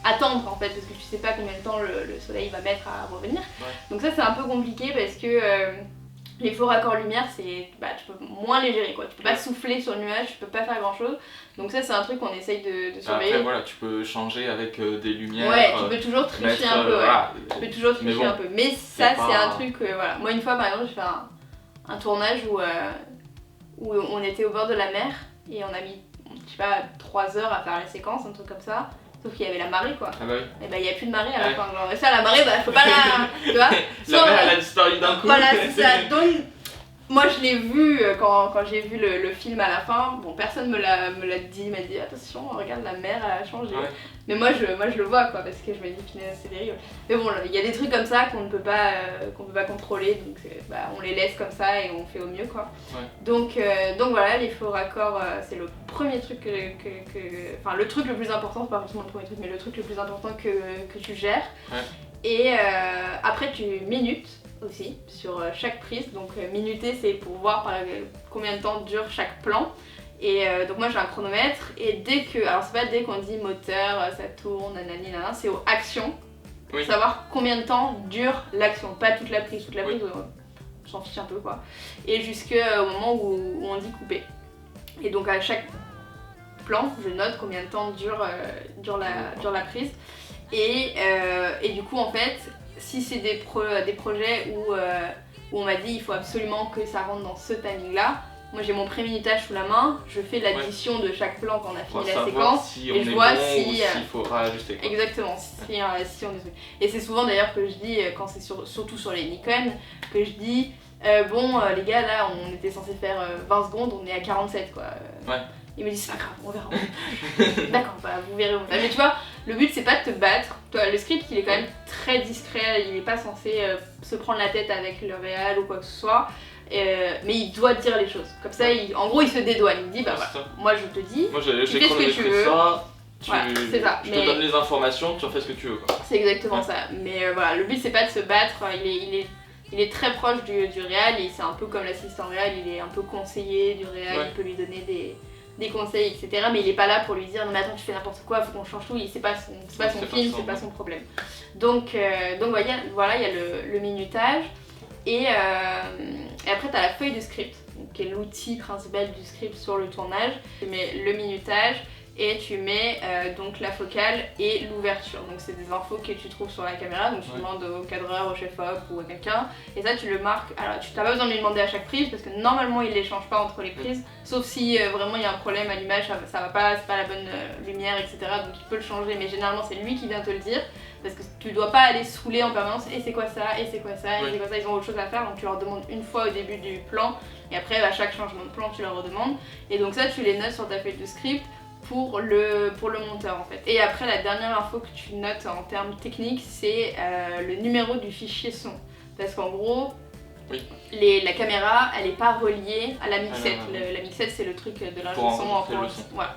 [SPEAKER 2] attendre en fait parce que tu sais pas combien de temps le soleil va mettre à revenir. Donc ça c'est un peu compliqué parce que les faux raccords lumière, tu peux moins les gérer quoi. Tu peux pas souffler sur le nuage, tu peux pas faire grand chose. Donc ça c'est un truc qu'on essaye de surveiller.
[SPEAKER 1] Après voilà, tu peux changer avec des lumières.
[SPEAKER 2] Ouais, tu peux toujours tricher un peu. Tu peux toujours tricher un peu. Mais ça c'est un truc, voilà. Moi une fois par exemple j'ai fait un tournage où on était au bord de la mer et on a mis, je sais pas, 3 heures à faire la séquence, un truc comme ça. Sauf qu'il y avait la marée quoi.
[SPEAKER 1] Ah bah oui.
[SPEAKER 2] Et il n'y a plus de marée à la fin. Genre, ça, la marée, faut pas la. Tu vois
[SPEAKER 1] la mer elle a disparu d'un coup.
[SPEAKER 2] Voilà, c'est ça. Donc, moi je l'ai vu quand j'ai vu le film à la fin. Bon, personne me l'a dit, il m'a dit attention, regarde, la mer elle a changé. Mais moi je le vois quoi, parce que je me dis finalement c'est terrible. Mais bon, il y a des trucs comme ça qu'on ne peut pas contrôler, donc on les laisse comme ça et on fait au mieux quoi. Donc voilà, les faux raccords, c'est le premier truc enfin le truc le plus important, c'est pas forcément le premier truc, mais le truc le plus important que tu gères. Et après tu minutes aussi sur chaque prise, donc minuter c'est pour voir combien de temps dure chaque plan. Et donc moi j'ai un chronomètre et alors c'est pas dès qu'on dit moteur, ça tourne, nanani, nanana, c'est aux actions. Pour savoir combien de temps dure l'action, pas toute la prise, on s'en fiche un peu quoi. Et jusqu'au moment où on dit couper. Et donc à chaque plan, je note combien de temps dure la prise. Et du coup en fait, si c'est des projets où on m'a dit il faut absolument que ça rentre dans ce timing là, moi j'ai mon pré-minutage sous la main, je fais l'addition de chaque plan quand on a fini la séquence et je vois s'il
[SPEAKER 1] faut rajuster.
[SPEAKER 2] Exactement, si on est. Et c'est souvent d'ailleurs que je dis, quand c'est surtout sur les Nikon, que je dis les gars là on était censé faire 20 secondes, on est à 47 quoi. Ils me disent c'est pas grave, on verra. D'accord, vous verrez. Mais tu vois, le but c'est pas de te battre. Toi, le script il est quand même très discret, il est pas censé se prendre la tête avec le réal ou quoi que ce soit. Mais il doit dire les choses. Comme ça, en gros il se dédouane. Il me dit moi je te dis,
[SPEAKER 1] moi
[SPEAKER 2] tu fais ce que tu veux. C'est ça.
[SPEAKER 1] Je te donne les informations, tu en fais ce que tu veux quoi.
[SPEAKER 2] C'est exactement ça. Mais voilà, le but c'est pas de se battre, il est très proche du réal et c'est un peu comme l'assistant réal, il est un peu conseiller du réal, il peut lui donner des conseils, etc. Mais il est pas là pour lui dire non mais attends tu fais n'importe quoi, faut qu'on change tout, c'est pas son film, c'est pas son problème. Donc voilà, il y a le minutage et après tu as la feuille de script, qui est l'outil principal du script sur le tournage. Tu mets le minutage et tu mets donc la focale et l'ouverture. Donc c'est des infos que tu trouves sur la caméra, donc tu demandes au cadreur, au chef-op ou à quelqu'un, et ça tu le marques. Alors tu n'as pas besoin de lui demander à chaque prise parce que normalement il les change pas entre les prises, sauf si vraiment il y a un problème à l'image, ça va pas, c'est pas la bonne lumière, etc. Donc il peut le changer, mais généralement c'est lui qui vient te le dire. Parce que tu dois pas aller saouler en permanence et c'est quoi ça, et c'est quoi ça, et c'est quoi ça, ils ont autre chose à faire, donc tu leur demandes une fois au début du plan et après à chaque changement de plan tu leur redemandes. Et donc ça tu les notes sur ta feuille de script pour le monteur en fait. Et après la dernière info que tu notes en termes techniques c'est le numéro du fichier son. Parce qu'en gros, la caméra elle est pas reliée à la mixette. La mixette c'est le truc de l'ingé son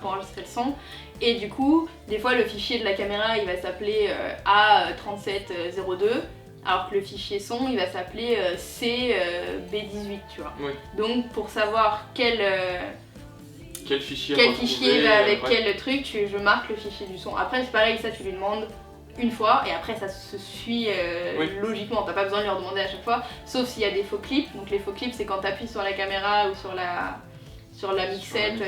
[SPEAKER 2] pour enregistrer le son. Et du coup, des fois le fichier de la caméra il va s'appeler A3702 alors que le fichier son il va s'appeler CB18 tu vois. Donc pour savoir quel fichier va avec quel truc, je marque le fichier du son. Après c'est pareil, ça tu lui demandes une fois et après ça se suit logiquement, t'as pas besoin de lui redemander à chaque fois, sauf s'il y a des faux clips. Donc les faux clips c'est quand t'appuies sur la caméra ou sur la mixette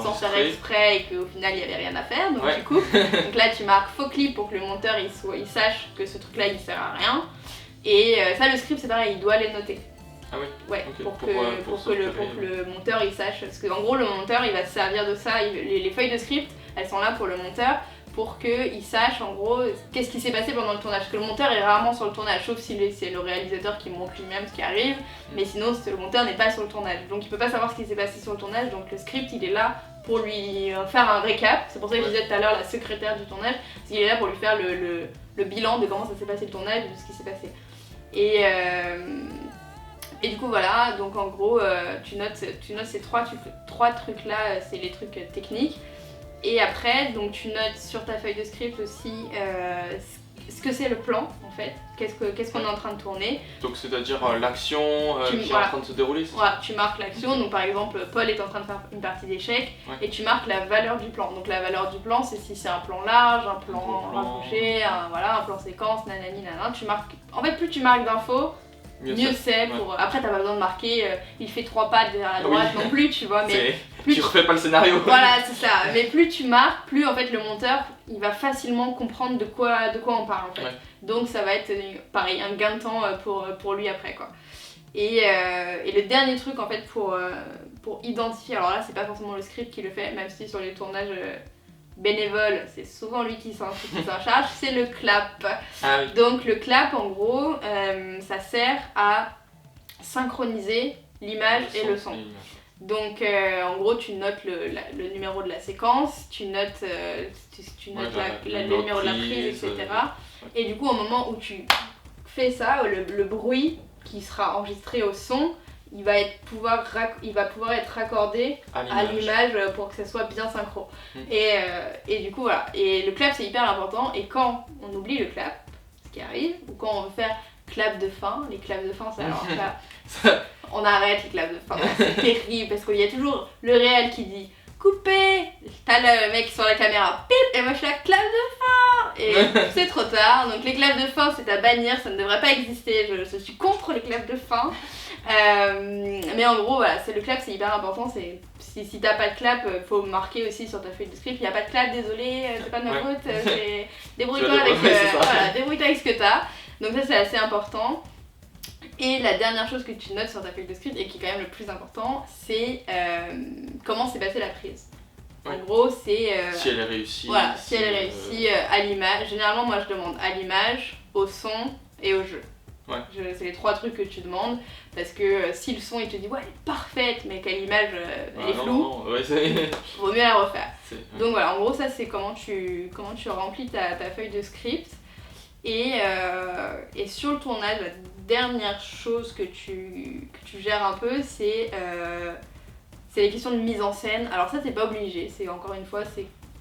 [SPEAKER 2] sans faire exprès et qu'au final il n'y avait rien à faire, donc tu coupes. Donc là tu marques faux clip pour que le monteur il sache que ce truc là il sert à rien. Et ça le script c'est pareil, il doit les noter.
[SPEAKER 3] Ah oui.
[SPEAKER 2] Pour que le monteur il sache, parce qu'en gros le monteur il va se servir de ça, les feuilles de script elles sont là pour le monteur pour qu'il sache en gros qu'est-ce qui s'est passé pendant le tournage. Parce que le monteur est rarement sur le tournage, sauf si c'est le réalisateur qui montre lui-même ce qui arrive, mais sinon le monteur n'est pas sur le tournage. Donc il peut pas savoir ce qui s'est passé sur le tournage, donc le script il est là pour lui faire un récap. C'est pour ça que je disais tout à l'heure la secrétaire du tournage, parce qu'il est là pour lui faire le bilan de comment ça s'est passé le tournage, de ce qui s'est passé. Et du coup voilà, donc en gros tu notes ces trois trucs là, c'est les trucs techniques. Et après, donc tu notes sur ta feuille de script aussi ce que c'est le plan en fait, qu'est-ce qu'on est en train de tourner.
[SPEAKER 3] Donc c'est-à-dire l'action qui est en train de se dérouler, c'est ça ?
[SPEAKER 2] Tu marques l'action, donc par exemple Paul est en train de faire une partie d'échecs et tu marques la valeur du plan. Donc la valeur du plan c'est si c'est un plan large, un plan rapproché, un plan séquence, nanani nanana. Tu marques, en fait plus tu marques d'infos, mieux c'est pour... Après t'as pas besoin de marquer il fait 3 pas à droite non plus tu vois, mais
[SPEAKER 3] tu refais pas le scénario.
[SPEAKER 2] Voilà c'est ça, mais plus tu marques, plus en fait le monteur il va facilement comprendre de quoi on parle en fait. Donc ça va être pareil, un gain de temps pour lui après quoi. Et le dernier truc en fait pour identifier, alors là c'est pas forcément le script qui le fait, même si sur les tournages bénévole, c'est souvent lui qui s'en charge, c'est le clap. Donc le clap en gros ça sert à synchroniser l'image et le son. Donc en gros tu notes le numéro de la séquence, tu notes le numéro de la prise, etc. Et du coup au moment où tu fais ça, le bruit qui sera enregistré au son il va pouvoir être raccordé à l'image pour que ça soit bien synchro. Et du coup voilà, et le clap c'est hyper important, et quand on oublie le clap, ce qui arrive, ou quand on veut faire clap de fin, les claps de fin c'est alors là, on arrête les claps de fin, c'est terrible parce qu'il y a toujours le réel qui dit coupé, t'as le mec sur la caméra, pip, et moi je suis là, clap de fin, et c'est trop tard. Donc les claps de fin c'est à bannir, ça ne devrait pas exister, je suis contre les claps de fin. Mais en gros voilà, le clap c'est hyper important, si t'as pas de clap, faut marquer aussi sur ta feuille de script, il n'y a pas de clap, désolé, c'est pas de ma faute, débrouille-toi avec ce que t'as. Donc ça c'est assez important. Et la dernière chose que tu notes sur ta feuille de script, et qui est quand même le plus important, c'est comment s'est passée la prise. En gros c'est...
[SPEAKER 3] si elle est réussie.
[SPEAKER 2] Voilà, si elle est réussie à l'image. Généralement moi je demande à l'image, au son et au jeu. C'est les 3 trucs que tu demandes, parce que si le son il te dit ouais elle est parfaite mais qu'à l'image elle est floue, vaut mieux la refaire. Donc voilà, en gros ça c'est comment tu remplis ta feuille de script. Et sur le tournage, la dernière chose que tu gères un peu c'est les questions de mise en scène. Alors ça c'est pas obligé, c'est encore une fois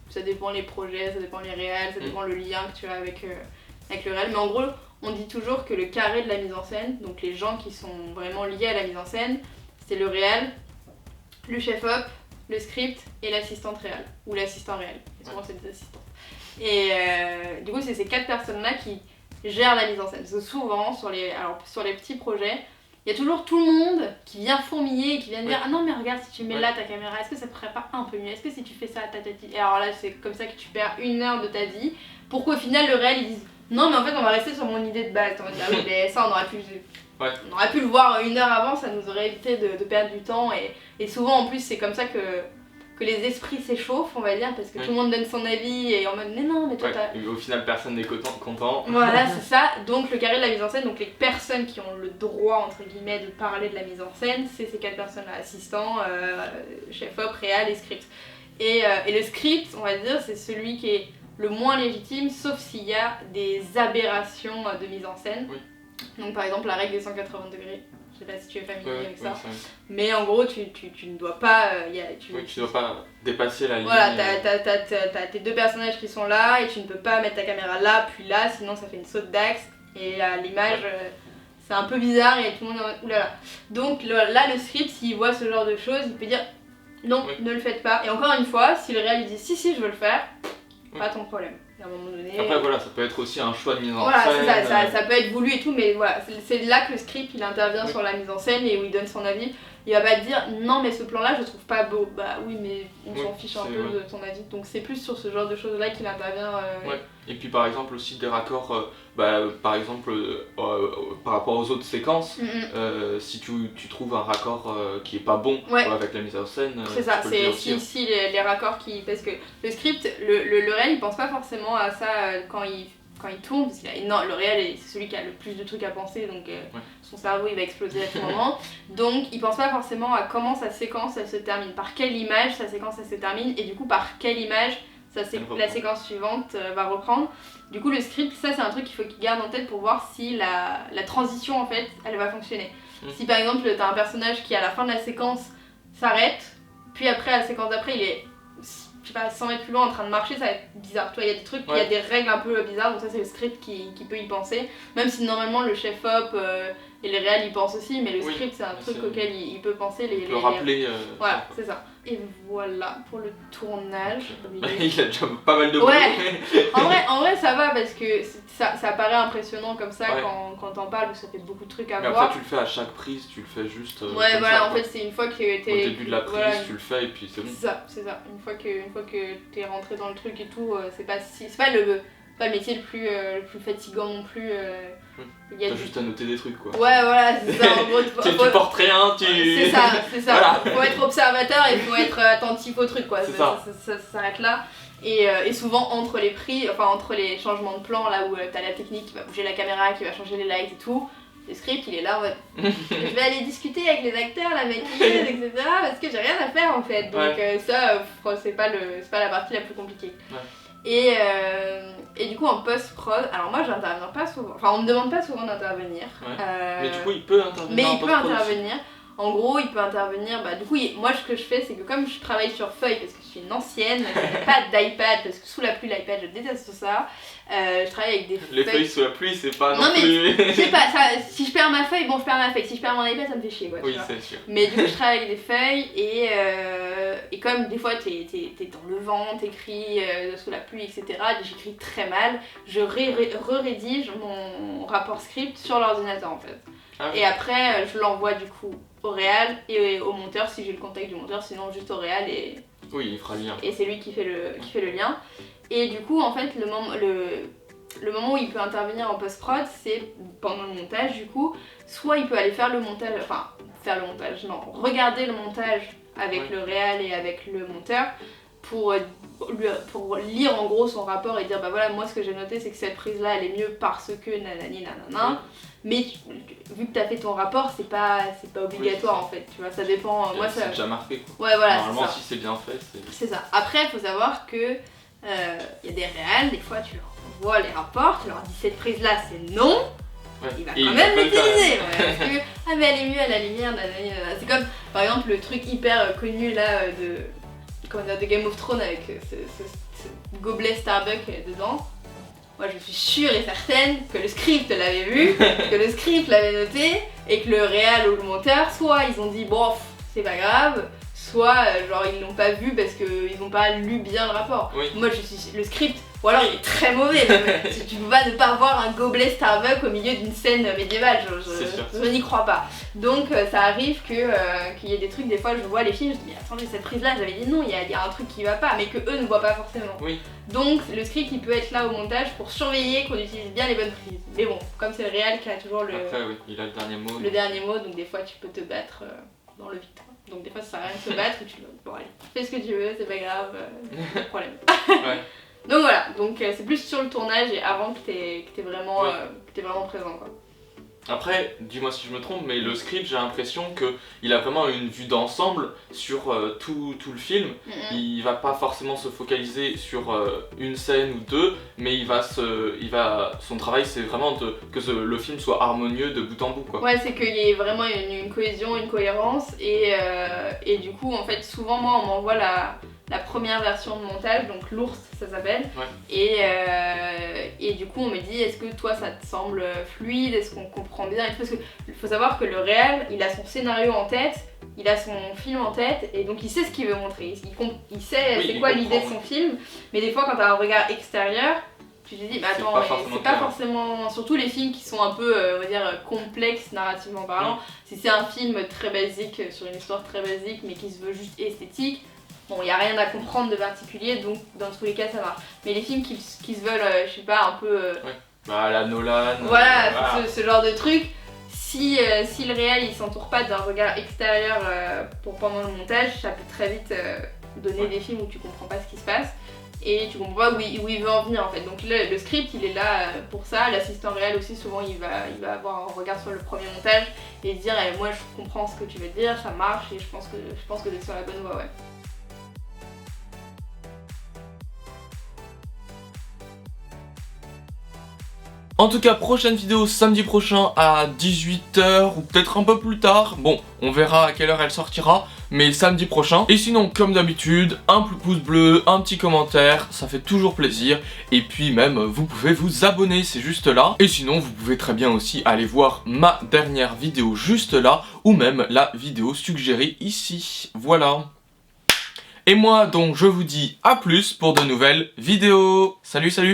[SPEAKER 2] ça dépend les projets, ça dépend les réals, ça dépend le lien que tu as avec avec le réel, mais en gros on dit toujours que le carré de la mise en scène, donc les gens qui sont vraiment liés à la mise en scène, c'est le réel, le chef-op, le script et l'assistante réelle, ou l'assistant réel, et souvent c'est des assistants. Et du coup c'est ces 4 personnes-là qui gèrent la mise en scène, parce que souvent sur les petits projets, il y a toujours tout le monde qui vient fourmiller et qui vient dire ah non mais regarde si tu mets là ta caméra, est-ce que ça te ferait pas un peu mieux, est-ce que si tu fais ça et alors là c'est comme ça que tu perds 1 heure de ta vie, pour qu'au final le réel ils disent non mais en fait on va rester sur mon idée de base, on va dire oui mais ça on aurait pu le voir 1 heure avant, ça nous aurait évité de perdre du temps et souvent en plus c'est comme ça que les esprits s'échauffent on va dire, parce que tout le monde donne son avis et en mode mais non mais toi t'as...
[SPEAKER 3] Et au final personne n'est content.
[SPEAKER 2] Voilà c'est ça, donc le carré de la mise en scène, donc les personnes qui ont le droit entre guillemets de parler de la mise en scène, c'est ces 4 personnes là, assistants, chef-op, réal et script. Et le script on va dire c'est celui qui est le moins légitime, sauf s'il y a des aberrations de mise en scène. Oui. Donc par exemple la règle des 180 degrés, je sais pas si tu es familier avec ça. Mais en gros tu ne dois pas...
[SPEAKER 3] tu dois pas dépasser la ligne.
[SPEAKER 2] Voilà, t'as tes 2 personnages qui sont là et tu ne peux pas mettre ta caméra là puis là, sinon ça fait une saute d'axe et l'image... c'est un peu bizarre et tout le monde est en mode oulala. Donc là le script s'il voit ce genre de choses, il peut dire non, ne le faites pas. Et encore une fois, si le réel dit si je veux le faire, pas ton problème. À un moment donné.
[SPEAKER 3] Après voilà, ça peut être aussi un choix de mise en
[SPEAKER 2] scène.
[SPEAKER 3] Voilà,
[SPEAKER 2] ça peut être voulu et tout, mais voilà, c'est là que le script il intervient sur la mise en scène et où il donne son avis. Il va pas te dire non mais ce plan là je le trouve pas beau. Bah oui mais on s'en fiche un peu de ton avis. Donc c'est plus sur ce genre de choses là qu'il intervient.
[SPEAKER 3] Et puis par exemple aussi des raccords, par exemple par rapport aux autres séquences, si tu trouves un raccord qui est pas bon avec la mise en scène,
[SPEAKER 2] c'est ça, c'est si les raccords qui... Parce que le script, le réel il pense pas forcément à ça quand il tourne, parce qu'il a le réel c'est celui qui a le plus de trucs à penser, donc son cerveau il va exploser à tout moment. Donc il pense pas forcément à comment sa séquence elle se termine, par quelle image sa séquence elle se termine, et du coup par quelle image la séquence suivante va reprendre. Du coup le script, ça c'est un truc qu'il faut qu'il garde en tête pour voir si la transition en fait elle va fonctionner. Si par exemple t'as un personnage qui à la fin de la séquence s'arrête, puis après la séquence d'après il est je sais pas 100 mètres plus loin en train de marcher, ça va être bizarre. Tu vois, il y a des trucs, il y a des règles un peu bizarres, donc ça c'est le script qui peut y penser. Même si normalement le chef-op et les réals y pensent aussi, mais le script c'est un truc auquel il peut penser.
[SPEAKER 3] Il peut rappeler.
[SPEAKER 2] Voilà, c'est ça. Et voilà pour le tournage.
[SPEAKER 3] Il a déjà pas mal de boulot.
[SPEAKER 2] En vrai ça va parce que ça paraît impressionnant comme ça quand t'en parles, parce que ça fait beaucoup de trucs à voir.
[SPEAKER 3] Mais après tu le fais à chaque prise, tu le fais juste.
[SPEAKER 2] En fait c'est une fois que t'es.
[SPEAKER 3] Au début de la prise, tu le fais et puis c'est bon.
[SPEAKER 2] C'est ça. Une fois que t'es rentré dans le truc et tout, c'est pas le métier le plus fatigant non plus.
[SPEAKER 3] T'as juste à noter des trucs quoi.
[SPEAKER 2] Ouais voilà c'est ça en gros.
[SPEAKER 3] Tu portes rien,
[SPEAKER 2] C'est ça. Voilà. Faut être observateur et faut être attentif au truc quoi. Ça s'arrête là. Et souvent entre les entre les changements de plan là où t'as la technique qui va bouger la caméra, qui va changer les lights et tout, le script il est là en mode je vais aller discuter avec les acteurs, la maquilleuse, etc. parce que j'ai rien à faire en fait. Donc ça c'est pas la partie la plus compliquée. Et du coup en post-prod, alors moi j'interviens pas souvent, enfin on me demande pas souvent d'intervenir.
[SPEAKER 3] Mais du coup il peut intervenir.
[SPEAKER 2] En gros, il peut intervenir, du coup, moi ce que je fais, c'est que comme je travaille sur feuille, parce que je suis une ancienne, je n'ai pas d'iPad, parce que sous la pluie, l'iPad, je déteste ça, je travaille avec des feuilles.
[SPEAKER 3] Les feuilles sous la pluie, c'est pas non plus...
[SPEAKER 2] mais je sais pas, si je perds ma feuille, je perds ma feuille, si je perds mon iPad, ça me fait chier, quoi.
[SPEAKER 3] Oui, c'est sûr.
[SPEAKER 2] Mais du coup, je travaille avec des feuilles, et comme des fois, t'es dans le vent, t'écris sous la pluie, etc., j'écris très mal, je rédige mon rapport script sur l'ordinateur, en fait. Et après, je l'envoie du coup au réal et au monteur si j'ai le contact du monteur, sinon juste au réal et...
[SPEAKER 3] Oui, il fera le lien.
[SPEAKER 2] Et c'est lui qui fait le lien. Et du coup, en fait, le moment où il peut intervenir en post-prod, c'est pendant le montage du coup. Soit il peut aller regarder le montage avec le réal et avec le monteur pour lire en gros son rapport et dire voilà moi ce que j'ai noté c'est que cette prise là elle est mieux parce que nanani nanana. Mais vu que t'as fait ton rapport, c'est pas obligatoire en fait, tu vois, ça dépend.
[SPEAKER 3] Moi ça. C'est déjà marqué quoi.
[SPEAKER 2] Ouais voilà.
[SPEAKER 3] Normalement si c'est bien fait,
[SPEAKER 2] c'est ça. Après il faut savoir que y a des réals, des fois tu leur envoies les rapports, tu leur dis cette prise là c'est non. Il va quand même l'utiliser parce que mais elle est mieux à la lumière, nanani nanana. C'est comme par exemple le truc hyper connu là de Game of Thrones avec ce gobelet Starbucks dedans. moi je suis sûre et certaine que le script l'avait vu, que le script l'avait noté, et que le réal ou le monteur, soit ils ont dit bon, c'est pas grave, soit genre ils l'ont pas vu parce qu'ils n'ont pas lu bien le rapport.
[SPEAKER 1] Oui.
[SPEAKER 2] Moi je suis le script, ou alors il est très mauvais, tu peux pas ne pas voir un gobelet Starbucks au milieu d'une scène médiévale, je n'y crois pas. Donc ça arrive qu'il y ait des trucs, des fois je vois les films, je me dis mais attendez, cette prise là j'avais dit non, il y a un truc qui va pas, mais que eux ne voient pas forcément.
[SPEAKER 1] Oui.
[SPEAKER 2] Donc le script il peut être là au montage pour surveiller qu'on utilise bien les bonnes prises. Mais bon, comme c'est le réel qui a toujours le...
[SPEAKER 1] Après oui, il a le dernier mot.
[SPEAKER 2] Le dernier mot, donc des fois tu peux te battre dans le vide. Donc des fois ça sert à rien de se battre et tu dis bon allez, fais ce que tu veux, c'est pas grave, pas de problème.
[SPEAKER 1] Ouais.
[SPEAKER 2] Donc voilà, donc c'est plus sur le tournage et avant que t'es vraiment, vraiment présent quoi.
[SPEAKER 1] Après, dis-moi si je me trompe, mais le script, j'ai l'impression qu'il a vraiment une vue d'ensemble sur tout le film. Il va pas forcément se focaliser sur une scène ou deux, mais son travail c'est vraiment que le film soit harmonieux de bout en bout, quoi.
[SPEAKER 2] Ouais, c'est qu'il y ait vraiment une cohésion, une cohérence et du coup en fait souvent moi on m'envoie la première version de montage, donc l'ours ça s'appelle, et du coup on me dit est-ce que toi ça te semble fluide, est-ce qu'on comprend bien, parce que il faut savoir que le réal il a son scénario en tête, il a son film en tête et donc il sait ce qu'il veut montrer, il sait c'est quoi l'idée de son film, mais des fois quand t'as un regard extérieur tu te dis mais attends, c'est pas forcément, surtout les films qui sont un peu on va dire complexes narrativement parlant, si c'est un film très basique sur une histoire très basique mais qui se veut juste esthétique, bon, il n'y a rien à comprendre de particulier, donc dans tous les cas ça marche. Mais les films qui se veulent, je sais pas, un peu...
[SPEAKER 1] Bah la Nolan...
[SPEAKER 2] Voilà, ce genre de truc, si le réal il s'entoure pas d'un regard extérieur pendant le montage, ça peut très vite donner des films où tu comprends pas ce qui se passe et tu comprends pas où il veut en venir en fait. Donc le script il est là pour ça, l'assistant réal aussi souvent il va avoir un regard sur le premier montage et dire moi je comprends ce que tu veux dire, ça marche et je pense que t'es sur la bonne voie, ouais.
[SPEAKER 1] En tout cas, prochaine vidéo samedi prochain à 18 h ou peut-être un peu plus tard. Bon, on verra à quelle heure elle sortira, mais samedi prochain. Et sinon, comme d'habitude, un pouce bleu, un petit commentaire, ça fait toujours plaisir. Et puis même, vous pouvez vous abonner, c'est juste là. Et sinon, vous pouvez très bien aussi aller voir ma dernière vidéo juste là, ou même la vidéo suggérée ici. Voilà. Et moi, donc, je vous dis à plus pour de nouvelles vidéos. Salut, salut!